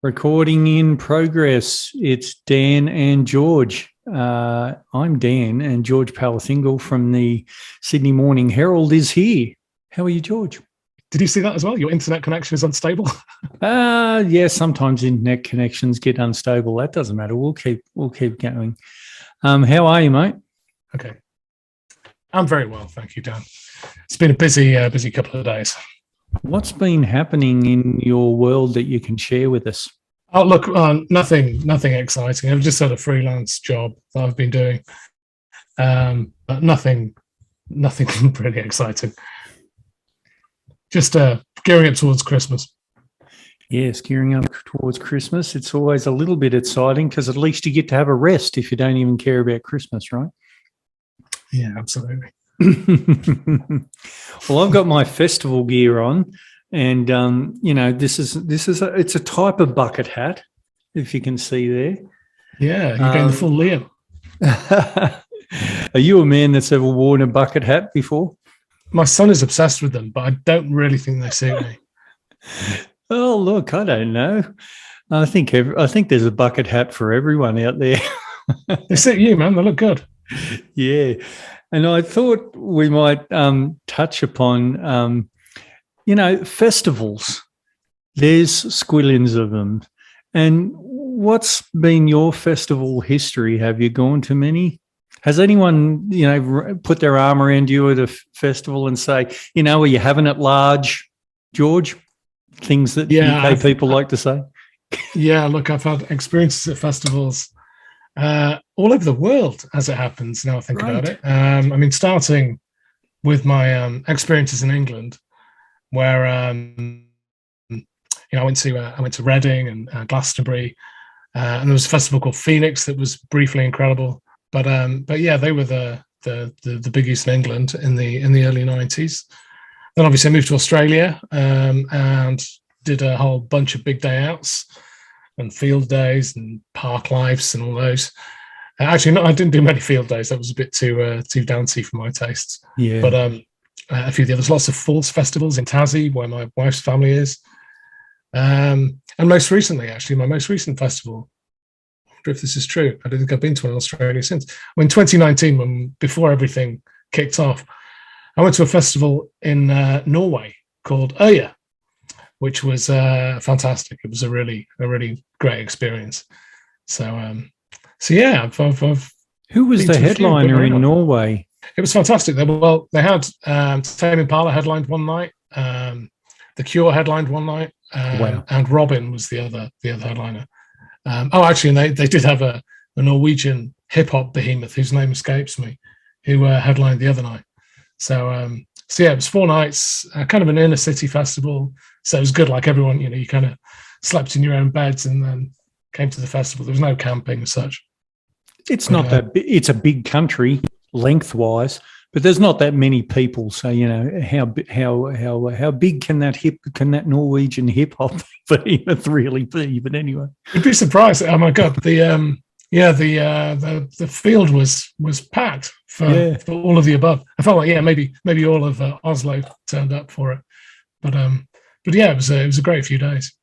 Recording in progress. It's Dan and George. I'm Dan, and George Palathingal from the Sydney Morning Herald is here. How are you, George? Did you see that as well? Your internet connection is unstable. Yeah, sometimes internet connections get unstable. That doesn't matter. We'll keep going. How are you, mate? Okay, I'm very well, thank you, Dan. It's been a busy couple of days. What's been happening in your world that you can share with us? Oh, look, nothing exciting. I've just had a freelance job that I've been doing, but nothing really exciting. Just gearing up towards Christmas. Yes, gearing up towards Christmas. It's always a little bit exciting because at least you get to have a rest if you don't even care about Christmas, right? Yeah, absolutely. Well, I've got my festival gear on, and it's a type of bucket hat, if you can see there. Yeah, you're getting the full Liam. Are you a man that's ever worn a bucket hat before? My son is obsessed with them, but I don't really think they suit me. Oh, look, I don't know. I think there's a bucket hat for everyone out there. They suit you, man. They look good. Yeah. And I thought we might touch upon, festivals. There's squillions of them. And what's been your festival history? Have you gone to many? Has anyone, put their arm around you at a festival and say, are you having it large, George? Things that UK people like to say. Yeah, look, I've had experiences at festivals all over the world, as it happens. Now I think about it. Starting with my experiences in England, where I went to Reading and Glastonbury, and there was a festival called Phoenix that was briefly incredible. But yeah, they were the biggies in England in the early 90s. Then obviously I moved to Australia and did a whole bunch of big day outs and field days and park lives and all those. Actually, no, I didn't do many field days. That was a bit too dancey for my tastes. Yeah. But a few of the others, lots of falls festivals in Tassie, where my wife's family is. And most recently, actually, my most recent festival, I wonder if this is true. I don't think I've been to one in Australia since. Well, in 2019, before everything kicked off, I went to a festival in Norway called Øya, which was fantastic. It was a really great experience. So yeah, I've Who was the headliner in Norway? It was fantastic. They had Tame Impala headlined one night, The Cure headlined one night, Wow. and Robin was the other headliner. Actually, they did have a Norwegian hip hop behemoth whose name escapes me, who headlined the other night. So yeah, it was 4 nights, kind of an inner city festival. So it was good. Like everyone, you kind of slept in your own beds and then came to the festival. There was no camping as such. It's it's a big country lengthwise, but there's not that many people. So how big can that Norwegian hip hop behemoth really be? But anyway, you'd be surprised. Oh my god, the field was packed for all of the above. I felt like maybe all of Oslo turned up for it, but yeah, it was a great few days.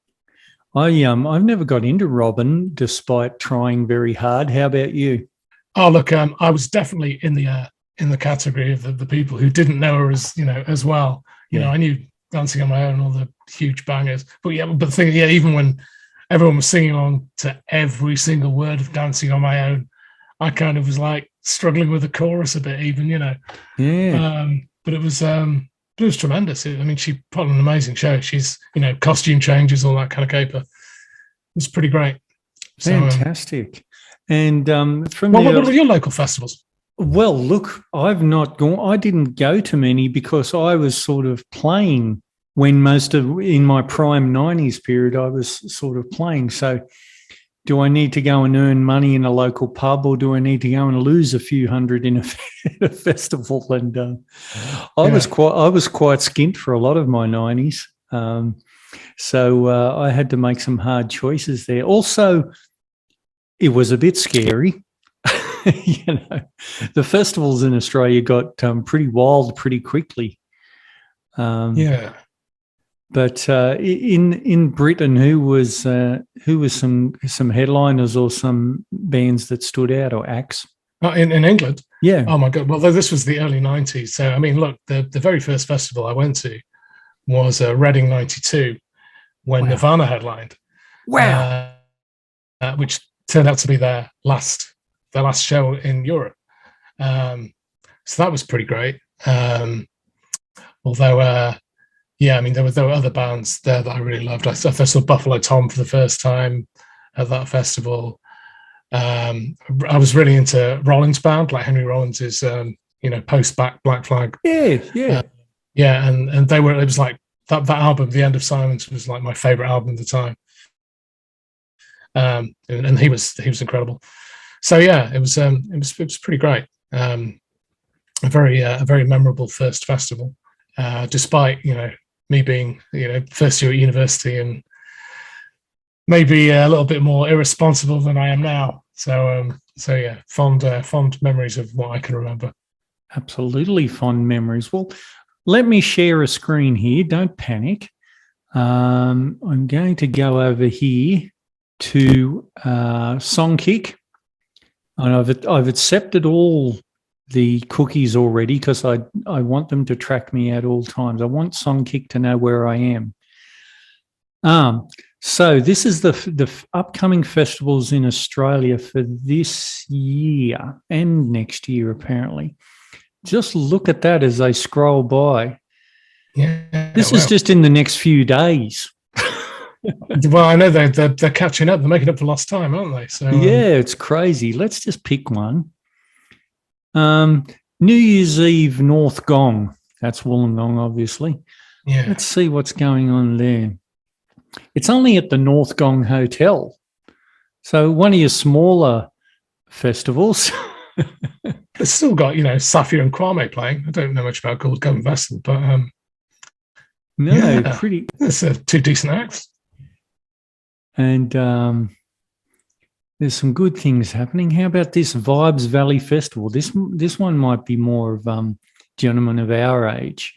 I've never got into Robin despite trying very hard. How about you? Oh look, I was definitely in the category of the people who didn't know her as well. I knew Dancing on My Own, all the huge bangers, but the thing, even when everyone was singing along to every single word of Dancing on My Own, I kind of was like struggling with the chorus a bit, even. Yeah. But it was tremendous. She put on an amazing show. She's costume changes, all that kind of caper. It was pretty great. Fantastic. And what are your local festivals? Well, look, I've not gone. I didn't go to many because I was sort of playing when in my prime 90s period, I was sort of playing. So do I need to go and earn money in a local pub, or do I need to go and lose a few hundred in a festival? And I was quite skint for a lot of my 90s. So I had to make some hard choices there. Also, it was a bit scary. The festivals in Australia got pretty wild pretty quickly. Yeah. But in Britain, who was some headliners or some bands that stood out or acts? In England? Yeah. Oh my God. Well, this was the early 90s. So, I mean, look, the very first festival I went to was Reading 92 when Wow. Nirvana headlined. Wow. Which turned out to be their last show in Europe. So that was pretty great. Although, yeah, I mean, there were other bands there that I really loved. I saw Buffalo Tom for the first time at that festival. I was really into Rollins band, like Henry Rollins is, post Black Flag. Yeah. Yeah, and it was like that album, The End of Silence, was like my favorite album at the time. And he was incredible. So yeah, it was pretty great. A very memorable first festival, despite me being first year at university and maybe a little bit more irresponsible than I am now. So yeah, fond memories of what I can remember. Absolutely fond memories. Well, let me share a screen here. Don't panic. I'm going to go over here to Songkick, and I've accepted all the cookies already because I want them to track me at all times. I want Songkick to know where I am. So this is the upcoming festivals in Australia for this year and next year, apparently. Just look at that as they scroll by. Yeah, this is just in the next few days. Well, I know they're catching up. They're making up for lost time, aren't they? So yeah, it's crazy. Let's just pick one. New Year's Eve, North Gong. That's Wollongong, obviously. Yeah. Let's see what's going on there. It's only at the North Gong Hotel. So one of your smaller festivals. It's still got, Safia and Kwame playing. I don't know much about Gold Gum Vessel, but pretty. There's two decent acts. And there's some good things happening. How about this Vibes Valley Festival? This one might be more of gentlemen of our age.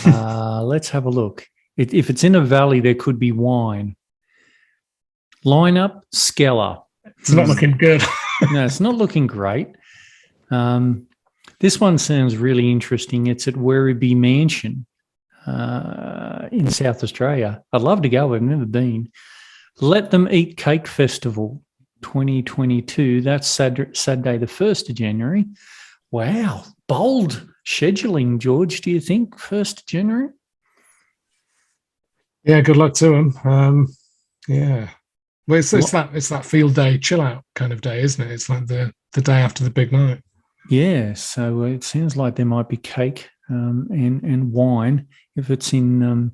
Let's have a look. If it's in a valley, there could be wine. Lineup, Skeller. It's not looking good. No, it's not looking great. This one sounds really interesting. It's at Werribee Mansion in South Australia. I'd love to go. I've never been. Let Them Eat Cake Festival 2022. That's Saturday, the 1st of January. Wow. Bold scheduling, George, do you think? 1st of January? Yeah, good luck to him. Yeah. Well, it's that field day, chill out kind of day, isn't it? It's like the day after the big night. Yeah, so it sounds like there might be cake and wine if it's in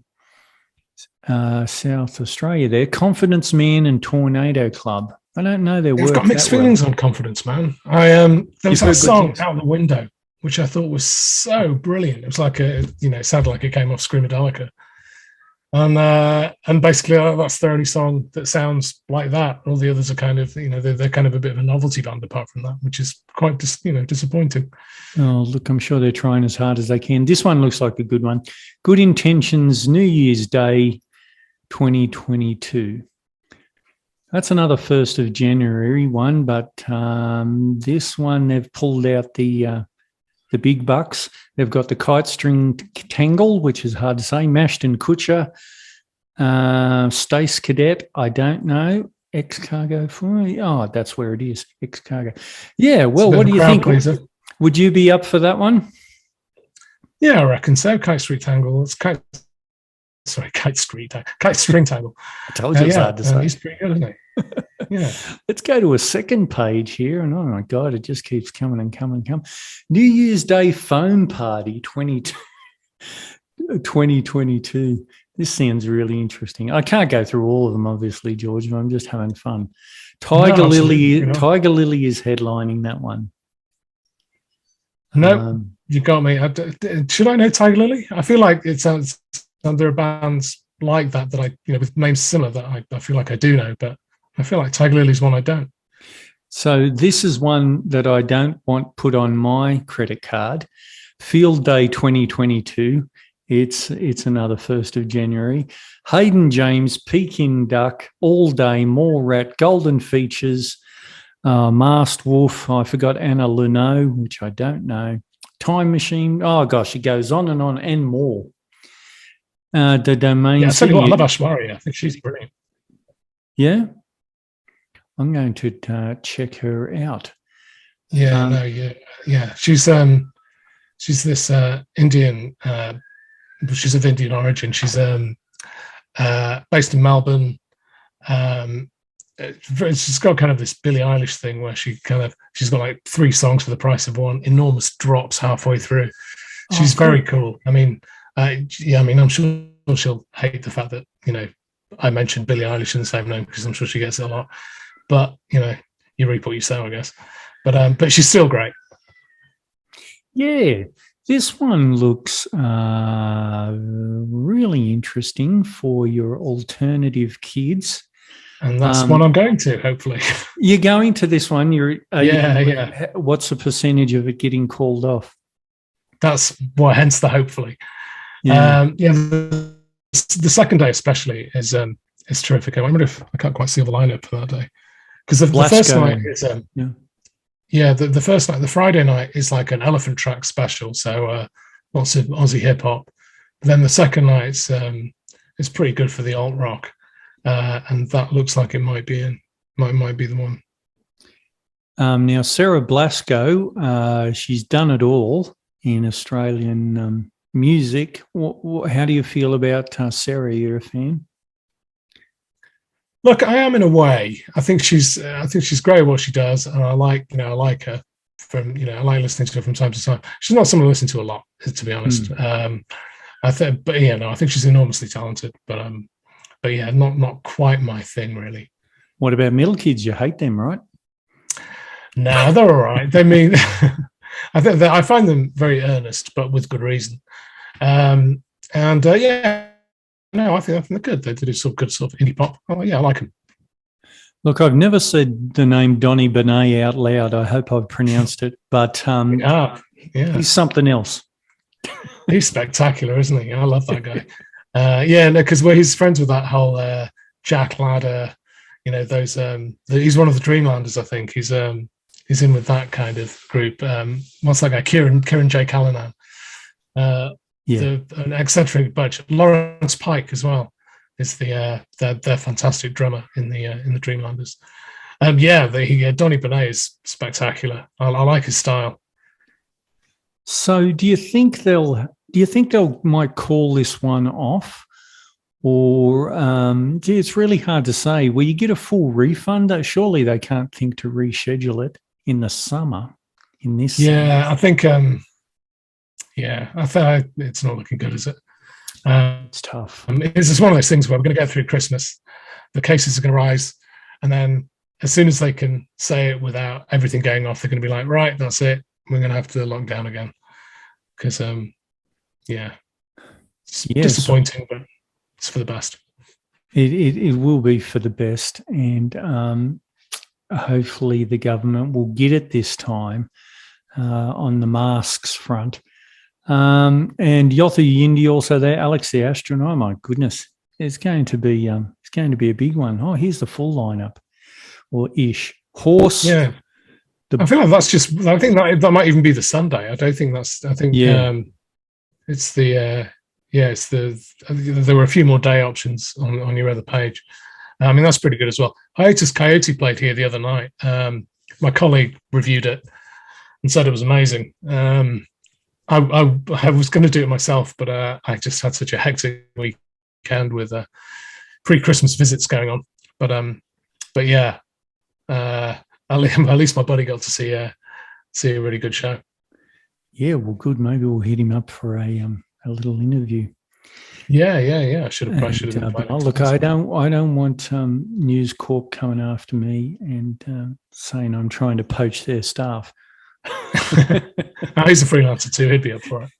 South Australia there. Confidence Man and Tornado Club. I don't know their work. I've got mixed feelings on Confidence Man. There was that song Out the Window, which I thought was so brilliant. It was like it sounded like it came off Screamadelica. And basically that's the only song that sounds like that. All the others are kind of, they're kind of a bit of a novelty band apart from that, which is quite disappointing. Oh, look, I'm sure they're trying as hard as they can. This one looks like a good one. Good Intentions, New Year's Day 2022. That's another 1st of January one, but this one they've pulled out the big bucks. They've got the Kite String Tangle, which is hard to say, Mashed and Kutcher, Stace Cadet, I don't know, X-Cargo that's where it is, X-Cargo. Yeah, well, what do you think? Pleaser. Would you be up for that one? Yeah, I reckon so. Kite String Tangle. Kite String Tangle. I told you it's hard to say. He's pretty good, isn't he? Yeah. Let's go to a second page here. And oh my God, it just keeps coming and coming and coming. New Year's Day Foam Party 2022. This sounds really interesting. I can't go through all of them, obviously, George, but I'm just having fun. Tiger Lily is headlining that one. No, you got me. Should I know Tiger Lily? I feel like it sounds there are bands like that I, with names similar that I feel like I do know, but I feel like Tiger Lily's one I don't. So this is one that I don't want put on my credit card. Field Day 2022 It's another 1st of January. Hayden James, Peking Duck, All Day, More Rat, Golden Features, Masked Wolf. I forgot Anna Luneau, which I don't know. Time Machine. Oh gosh, it goes on and more. The Domain. Yeah, I tell you what, I love Ashwarya. I think she's brilliant. Yeah, I'm going to check her out. Yeah, yeah. She's this Indian. She's of Indian origin. She's based in Melbourne. She's got kind of this Billie Eilish thing where she's got like 3 songs for the price of one. Enormous drops halfway through. She's very cool. I mean, I'm sure she'll hate the fact that I mentioned Billie Eilish in the same name because I'm sure she gets it a lot. But you reap what you sow, I guess. But she's still great. Yeah, this one looks really interesting for your alternative kids. And that's what I'm going to, hopefully. You're going to this one? Yeah. What's the percentage of it getting called off? That's hence the hopefully. Yeah. The second day especially is terrific. I wonder if I can't quite see the lineup for that day. Because the first night is the first night, the Friday night is like an Elephant Track special, so lots of Aussie hip hop. Then the second night it's pretty good for the alt rock, and that looks like it might be the one. Now Sarah Blasco, she's done it all in Australian music. How do you feel about Sarah? You're a fan? Look, I am in a way. I think she's great at what she does, and I like her from I like listening to her from time to time. She's not someone I listen to a lot, to be honest. I think she's enormously talented, but yeah, not quite my thing really. What about middle kids? You hate them, right? No, they're all right. They mean, I find them very earnest, but with good reason. No, I think they're good. They do some good sort of indie pop. Oh, yeah, I like them. Look, I've never said the name Donny Benet out loud. I hope I've pronounced it, but he's something else. He's spectacular, isn't he? I love that guy. Because he's friends with that whole Jack Ladder. Those. He's one of the Dreamlanders, I think. He's in with that kind of group. What's that guy? Kieran J. Callanan. An eccentric bunch. Lawrence Pike as well is their fantastic drummer in the Dreamlanders. Donny Benet is spectacular. I like his style. So, do you think they'll might call this one off, or it's really hard to say. Will you get a full refund? Surely they can't think to reschedule it in the summer. In this, I think. I think it's not looking good, is it? It's tough. It's just one of those things where we're going to get through Christmas. The cases are going to rise. And then as soon as they can say it without everything going off, they're going to be like, right, that's it. We're going to have to lock down again. Because, it's disappointing, but it's for the best. It will be for the best. And hopefully the government will get it this time on the masks front. And Yothu Yindi also there, Alex the Astronaut. Oh my goodness, it's going to be a big one. Oh, here's the full lineup, or ish. Horse. Yeah, I feel like that's just. I think that might even be the Sunday. I don't think that's. I think it's the. It's the. There were a few more day options on your other page. I mean, that's pretty good as well. Hiatus Coyote played here the other night. My colleague reviewed it and said it was amazing. I was going to do it myself, but I just had such a hectic weekend with pre-Christmas visits going on. But yeah, at least my buddy got to see a really good show. Yeah, well, good. Maybe we'll hit him up for a little interview. Yeah. I should have look, I don't want News Corp coming after me and saying I'm trying to poach their staff. He's a freelancer too. He'd be up for it.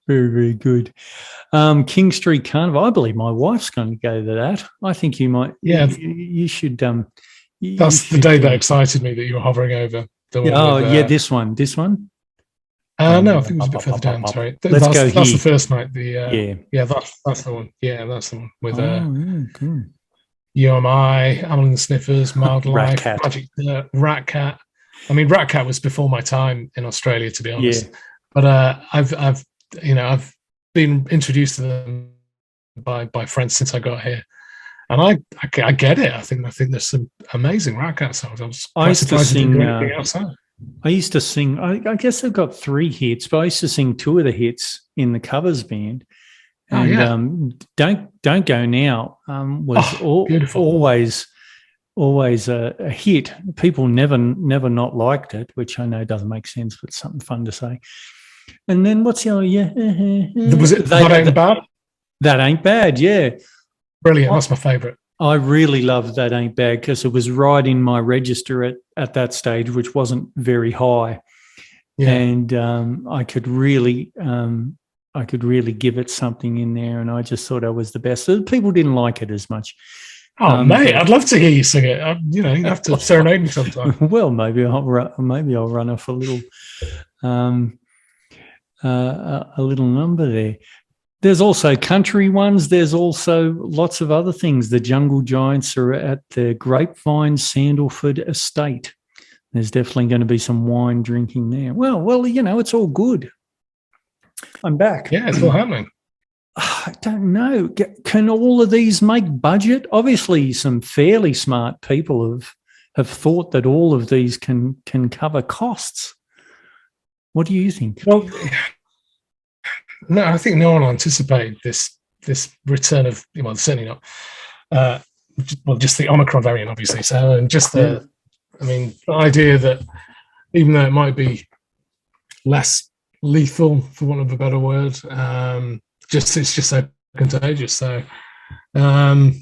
Very, very good. King Street Carnival. I believe my wife's going to go to that. I think you might. Yeah, you should. That's the day that excited me that you were hovering over. This one. No, I think it was a bit further down. Sorry, Let's go here. That's the first night. Yeah, that's the one. Yeah, that's the one with cool. UMI, Amel and the Sniffers, Mild Rat Life, Cat. Magic Rat Cat. I mean, Rat Cat was before my time in Australia, to be honest. Yeah. But I've been introduced to them by friends since I got here, and I get it. I think there's some amazing Rat Cat songs. I was quite surprised they didn't do anything outside. I used to sing. I guess they've got 3 hits, but I used to sing 2 of the hits in the covers band. And Don't Go Now was always a hit. People never not liked it, which I know doesn't make sense, but it's something fun to say. And then what's the other? Was it That Ain't Bad? That Ain't Bad, yeah. Brilliant. That's my favourite. I really loved That Ain't Bad because it was right in my register at that stage, which wasn't very high. Yeah. And I could really give it something in there, and I just thought I was the best. People didn't like it as much. Oh, mate, I'd love to hear you sing it. You have to serenade me sometime. Well, maybe I'll run off a little number there. There's also country ones. There's also lots of other things. The Jungle Giants are at the Grapevine Sandalford Estate. There's definitely going to be some wine drinking there. Well, it's all good. I'm back. Yeah, it's all happening. I don't know. Can all of these make budget? Obviously, some fairly smart people have thought that all of these can cover costs. What do you think? Well, no, I think no one anticipated this return of, certainly not. Just the Omicron variant, obviously. So, and just the idea that even though it might be less lethal, for want of a better word, it's just so contagious. So, no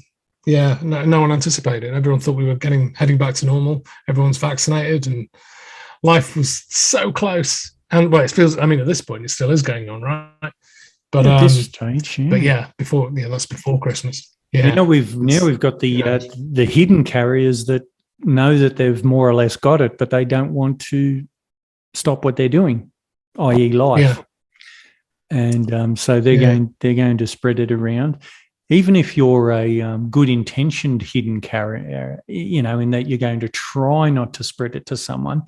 one anticipated it. Everyone thought we were heading back to normal. Everyone's vaccinated, and life was so close. And it feels. At this point, it still is going on, right? But at this stage, yeah. But that's before Christmas. Yeah. Now we've got the hidden carriers that know that they've more or less got it, but they don't want to stop what they're doing, i.e., life. Yeah. And so they're going to spread it around. Even if you're a good-intentioned hidden carrier, in that you're going to try not to spread it to someone,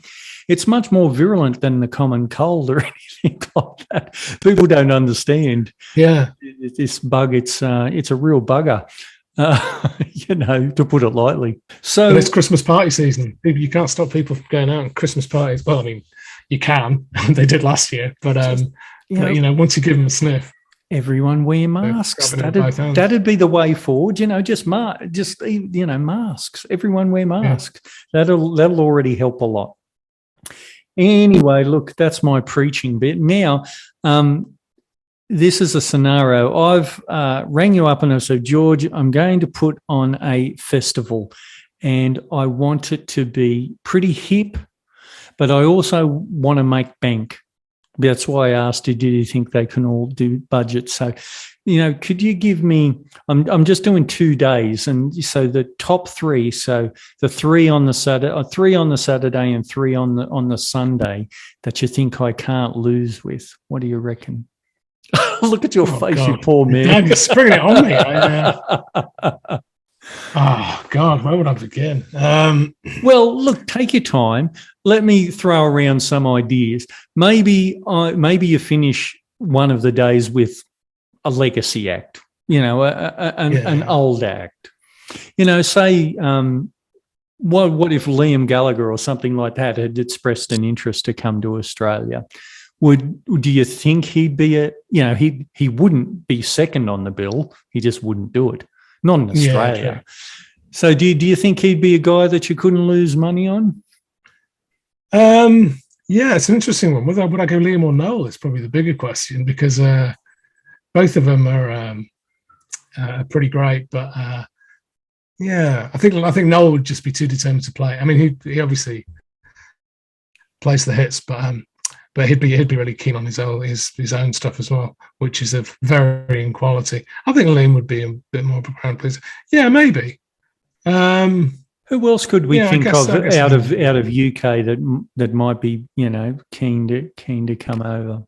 it's much more virulent than the common cold or anything like that. People don't understand. Yeah, this bug. It's a real bugger. To put it lightly. So and it's Christmas party season. You can't stop people from going out on Christmas parties. Well, you can. They did last year, but once you give them a sniff. Everyone wear masks. That'd be the way forward. Just masks. Everyone wear masks. Yeah. That'll already help a lot. Anyway, look, that's my preaching bit. Now, this is a scenario. I've rang you up and I said, George, I'm going to put on a festival, and I want it to be pretty hip, but I also want to make bank. That's why I asked you, did you think they can all do budget? So, could you give me, I'm just doing 2 days. And so the top 3, so the 3 on the Saturday, 3 on the Saturday and 3 on the Sunday that you think I can't lose with. What do you reckon? Look at your face, God. You poor man. You're springing it on me. Oh, God, where would I begin? Well, look, take your time. Let me throw around some ideas. Maybe you finish one of the days with a legacy act, an old act. Say, what if Liam Gallagher or something like that had expressed an interest to come to Australia? Do you think he'd be he wouldn't be second on the bill. He just wouldn't do it. Not in Australia. Yeah, okay. So do you think he'd be a guy that you couldn't lose money on? It's an interesting one. Would I go Liam or Noel? It's probably the bigger question, because both of them are pretty great. But I think Noel would just be too determined to play. He obviously plays the hits, but he'd be really keen on his own stuff as well, which is of varying quality. I think Liam would be a bit more of a crowd pleaser. Yeah, maybe. Who else could we Yeah, think of I guess out of UK that might be, keen to come over?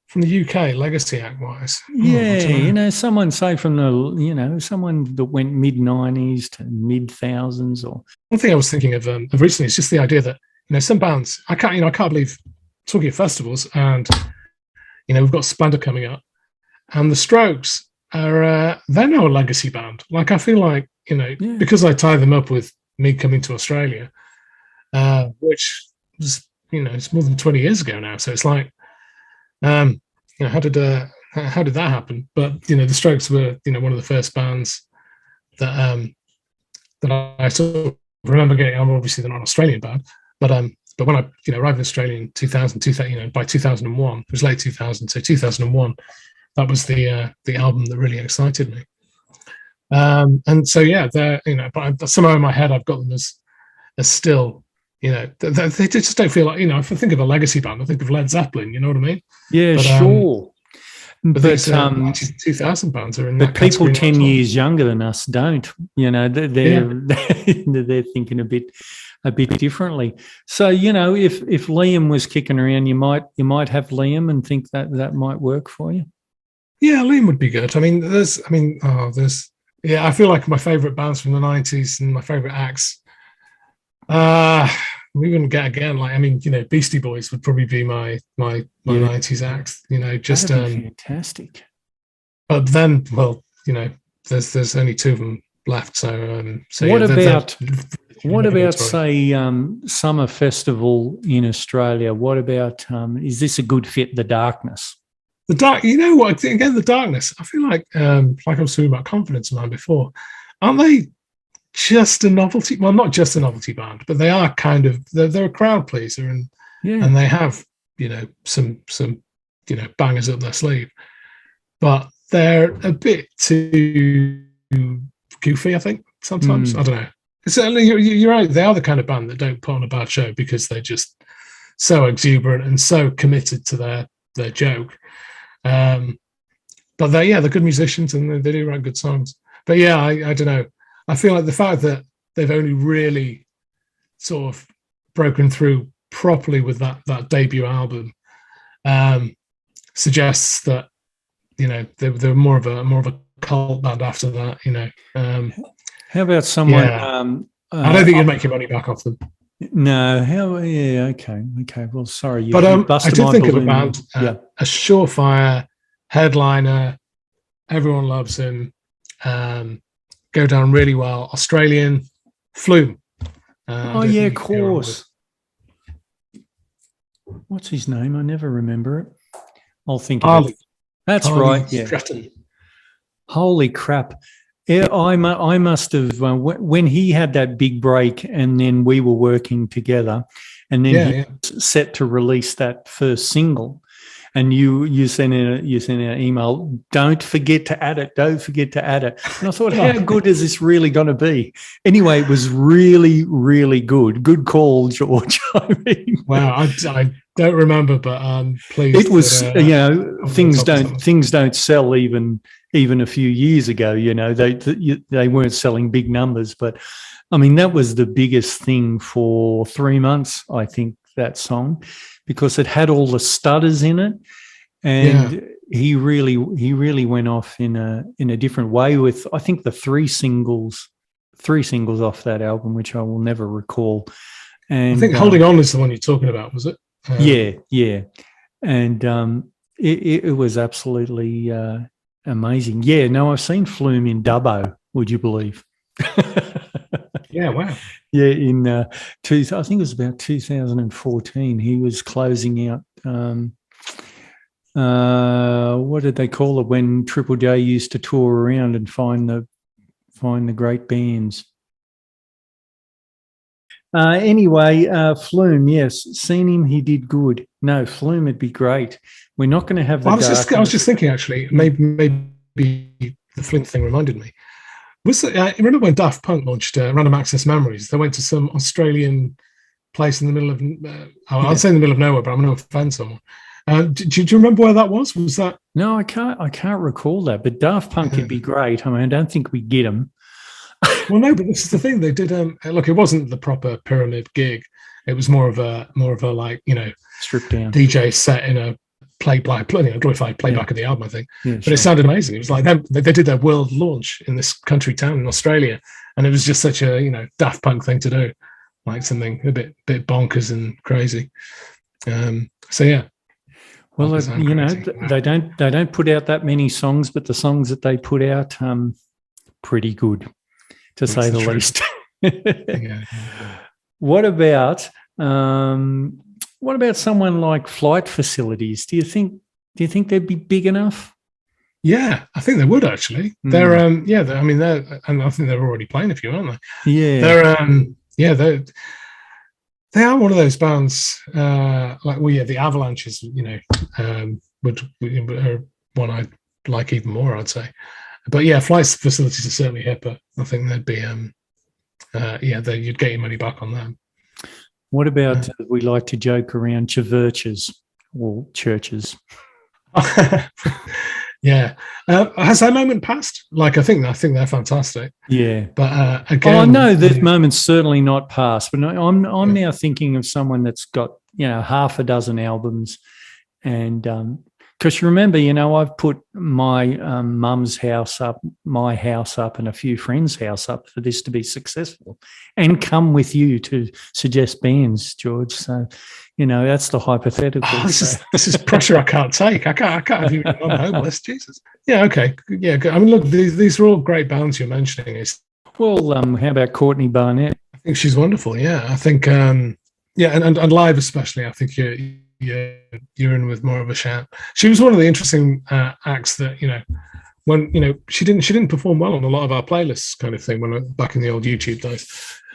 from the UK, legacy act wise. I Yeah, don't know. someone say from someone that went mid-90s to mid-thousands or. One thing I was thinking of recently is just the idea that some bands I can't believe, talking of festivals, and we've got Splendor coming up, and the Strokes are they're now a legacy band. Like I feel like because I tie them up with me coming to Australia, which was it's more than 20 years ago now. So it's like, how did that happen? But the Strokes were one of the first bands that that I sort of remember getting. Obviously they're not an Australian band, but when I arrived in Australia in 2000, by 2001, it was late 2000, so 2001, that was the album that really excited me. And so they're but somehow in my head I've got them as still they just don't feel like if I think of a legacy band I think of Led Zeppelin, you know what I mean? Yeah, but, sure. But these 2000 bands are in that people category 10 years younger than us don't. They're they're thinking a bit differently. So if Liam was kicking around, you might have Liam and think that might work for you. Yeah, Liam would be good. I mean, I feel like my favourite bands from the 90s and my favourite acts. We wouldn't get again. Like, Beastie Boys would probably be my 90s act. Just fantastic. But then, well, there's only two of them left. So what about say summer festival in Australia? What about is this a good fit? The Darkness. The dark. You know what? Again, the Darkness. I feel like I was talking about Confidence Man before. Aren't they just a novelty? Well, not just a novelty band, but they are kind of. They're a crowd pleaser, and they have some bangers up their sleeve, but they're a bit too goofy, I think, sometimes. I don't know. Certainly, you're right. They are the kind of band that don't put on a bad show because they're just so exuberant and so committed to their joke. But they're good musicians and they do write good songs. But I don't know. I feel like the fact that they've only really sort of broken through properly with that debut album suggests that they're more of a cult band after that. How about someone? I don't think you'd make your money back off them. No, okay. Well, sorry, but I did think of a band, a surefire headliner. Everyone loves him. Go down really well. Australian Flume. Of course. What's his name? I never remember it. I'll think of it. That's Harley right. Yeah. Stratton. Holy crap. Yeah, I must have, when he had that big break and then we were working together and then he was set to release that first single and you sent in an email, don't forget to add it. And I thought, how good is this really going to be? Anyway, it was really, really good. Good call, George. I mean, wow, I don't remember, but please. It was, things don't sell even a few years ago. They weren't selling big numbers, but I mean that was the biggest thing for 3 months. I think that song, because it had all the stutters in it, and he really went off in a different way with I think the three singles off that album, which I will never recall. And I think Holding On is the one you're talking about, was it? Yeah, and it was absolutely amazing. Yeah, no, I've seen Flume in Dubbo. Would you believe? Yeah, wow. Yeah, in I think it was about 2014. He was closing out. What did they call it when Triple J used to tour around and find the great bands? Anyway, Flume, yes, seen him. He did good. No, Flume would be great. We're not going to have the. I was just thinking actually, maybe the Flume thing reminded me. Remember when Daft Punk launched Random Access Memories? They went to some Australian place in the middle of. I'll say in the middle of nowhere, but I'm going to offend someone. Do you remember where that was? Was that? No, I can't recall that. But Daft Punk would be great. I mean, I don't think we get them. Well, no, but this is the thing. They did. Look, it wasn't the proper pyramid gig. It was more of a like, Stripped down. DJ set in a glorified playback of the album, I think. Yeah, but it sounded amazing. It was like them. They did their world launch in this country town in Australia, and it was just such a Daft Punk thing to do, like something a bit bonkers and crazy. So yeah. Well, they don't put out that many songs, but the songs that they put out, pretty good, to say the least. Yeah. What about someone like Flight Facilities? Do you think they'd be big enough? Yeah, I think they would actually. They're and I think they're already playing a few, aren't they? Yeah. They are one of those bands, the Avalanches, are one I like even more, I'd say. But yeah, Flight Facilities are certainly hipper. I think they'd be, you'd get your money back on them. What about, we like to joke around churches or churches? Yeah. Has that moment passed? Like, I think they're fantastic. Yeah. But again, I know that moment's certainly not passed, but I'm now thinking of someone that's got, half a dozen albums. And because you remember, I've put my mum's house up, my house up, and a few friends' house up for this to be successful, and come with you to suggest bands, George. So, that's the hypothetical. Oh, this is pressure I can't take. I can't have you on the home list. Jesus. Yeah. Okay. Yeah. Good. I mean, look, these are all great bands you're mentioning. Well, how about Courtney Barnett? I think she's wonderful. Yeah. I think. And live especially. I think you're in with more of a shout. She was one of the interesting acts that when she didn't perform well on a lot of our playlists, kind of thing. Back in the old YouTube days,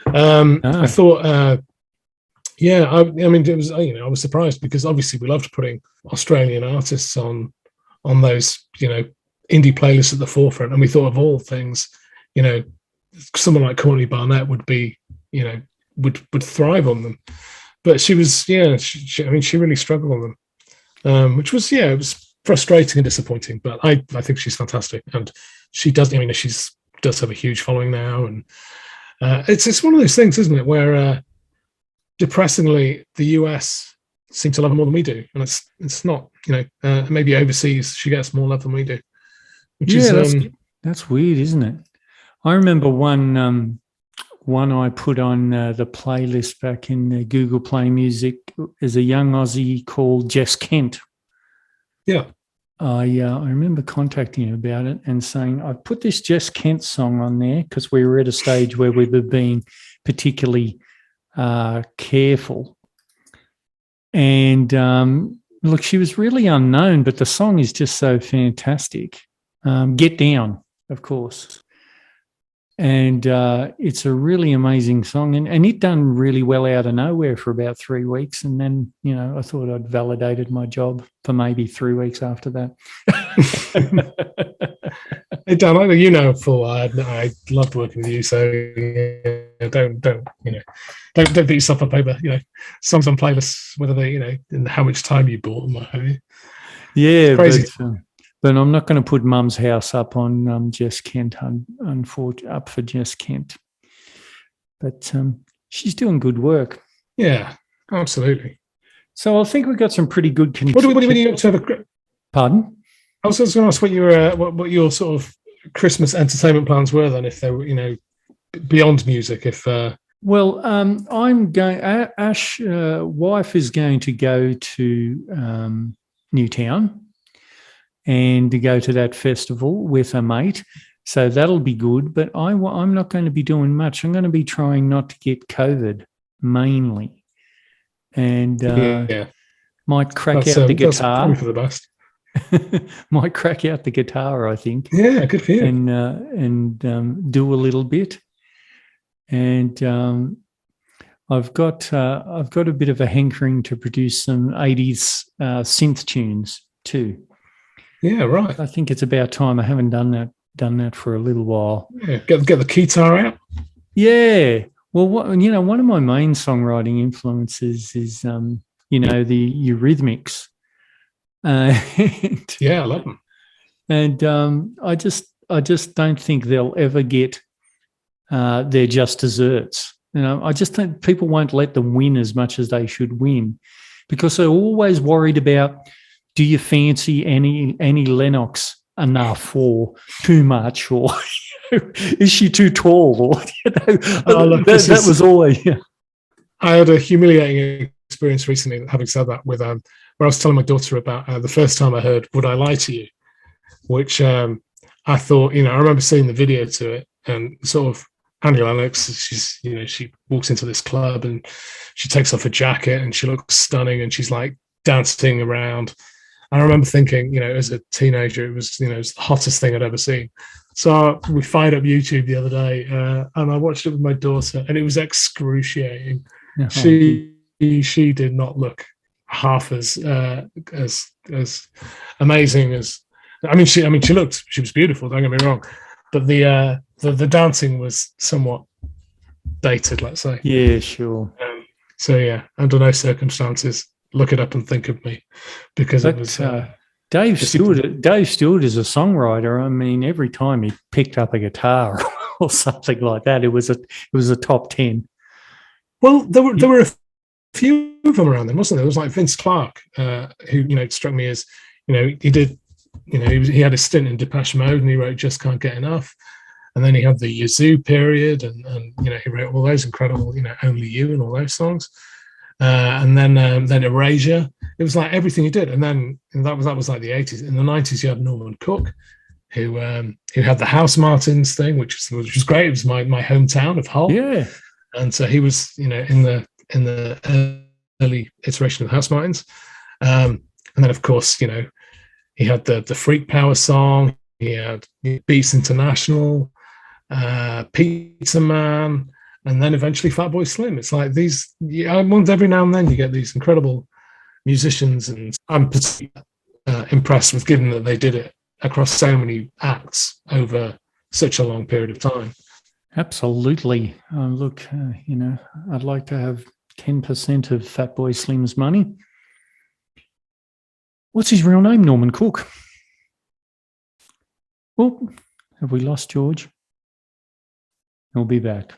I thought. It was. I was surprised because obviously we loved putting Australian artists on those indie playlists at the forefront, and we thought of all things, someone like Courtney Barnett would be, would thrive on them. But she was, she really struggled on them, which was, it was frustrating and disappointing. But I think she's fantastic, and she does. She does have a huge following now, and it's one of those things, isn't it, where depressingly the US seem to love her more than we do, and it's not. Maybe overseas she gets more love than we do, which is that's weird, isn't it? I remember one I put on the playlist back in Google Play Music is a young Aussie called Jess Kent. Yeah. I remember contacting him about it and saying, I've put this Jess Kent song on there because we were at a stage where we were being particularly careful. And look, she was really unknown, but the song is just so fantastic. Get Down, of course. And it's a really amazing song. And it done really well out of nowhere for about 3 weeks. And then, I thought I'd validated my job for maybe 3 weeks after that. Hey, Dan, I loved working with you. So don't beat yourself up over, songs on playlists, whether they, and how much time you bought them, what have you. Yeah, but I'm not going to put Mum's house up on Jess Kent, up for Jess Kent. But she's doing good work. Yeah, absolutely. So I think we've got some pretty good. What do you have Pardon? I was just going to ask what your sort of Christmas entertainment plans were then, if they were, beyond music. If well, I'm going. Ash, wife is going to go to Newtown and to go to that festival with a mate. So that'll be good. But I'm not going to be doing much. I'm going to be trying not to get COVID mainly, and might crack out the guitar. That's for the best. Might crack out the guitar, I think. Yeah, good for you. And do a little bit. And I've got a bit of a hankering to produce some 80s synth tunes too. Yeah, right. I think it's about time. I haven't done that for a little while. Yeah, get the guitar out. Yeah. Well, one of my main songwriting influences is the Eurythmics. Yeah, I love them. And I just don't think they'll ever get they're just desserts. I just think people won't let them win as much as they should win, because they're always worried about, do you fancy Annie Lennox enough or too much, or is she too tall, or that was always. Yeah. I had a humiliating experience recently, having said that, with where I was telling my daughter about the first time I heard "Would I Lie to You," which I thought, I remember seeing the video to it, and sort of Annie Lennox, she walks into this club and she takes off her jacket and she looks stunning and she's like dancing around. I remember thinking, as a teenager, it was the hottest thing I'd ever seen. So we fired up YouTube the other day and I watched it with my daughter, and it was excruciating. Oh, she did not look half as amazing as. She was beautiful. Don't get me wrong, but the dancing was somewhat dated, let's say. Yeah, sure. So yeah, under no circumstances look it up and think of me, because it was. Dave Stewart. Dave Stewart is a songwriter. I mean, every time he picked up a guitar or something like that, it was a top 10. Well, there were a few of them around then, wasn't there? There was like Vince Clarke, who struck me as, he did, he had a stint in Depeche Mode and he wrote "Just Can't Get Enough," and then he had the Yazoo period, and he wrote all those incredible, "Only You" and all those songs, and then Erasure. It was like everything he did, and then that was like the 80s. In the 90s, you had Norman Cook, who had the House Martins thing, which was great. It was my hometown of Hull. Yeah. And so he was, in the early iteration of the House Martins, and then of course, he had the Freak Power song. He had Beats International, Pizza Man, and then eventually Fatboy Slim. It's like these. Every now and then you get these incredible musicians, and I'm particularly impressed with, given that they did it across so many acts over such a long period of time. Absolutely. Look, I'd like to have 10% of Fatboy Slim's money. What's his real name? Norman Cook. Oh, have we lost George? He'll be back.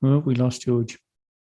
Well, we lost George.